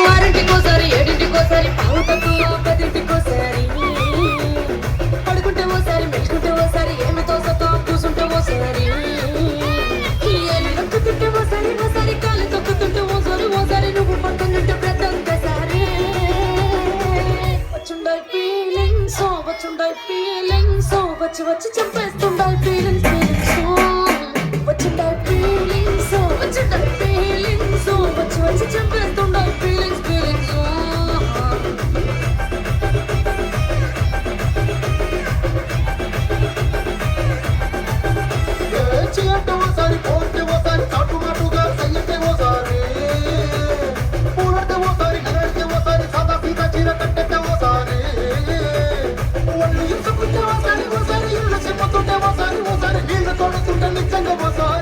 ఆరింటికోసారి ఏడింటికోసారి పావుటకు పదింటికోసారి పడుకుంటే ఓసారి మెచ్చుకుంటే ఓసారి ఏమి తోసతో కూసుంటే ఓసారి ఏమి నొక్కుతుంటే ఓసారి ఓసారి కాలు తొక్కుతుంటే ఓసారి నువ్వు పడుతుంటే ప్రతి వచ్చుండాయి ఫీలింగ్స్ వచ్చి వచ్చి చంపేస్తుండాయి ఫీలింగ్స్ వచ్చిండాయి ఫీలింగ్స్ వచ్చి వచ్చి చంపేస్తుండాయి ఫీలింగ్స్ చేయటే ఓసారి పోతే ఓసారి చాటుమాటుగా సయ్యతే ఓసారి పూలతే ఓసారి నగడితే ఓసారి సాదా సీదా చీర కట్టెట్టే ఓసారి ఒళ్ళు ఇసుకుంటే ఓసారి ఇల్లు చెప్పుతుంటే ఓసారి నీళ్లు తోడుతుంటే నిజంగా ఓసారి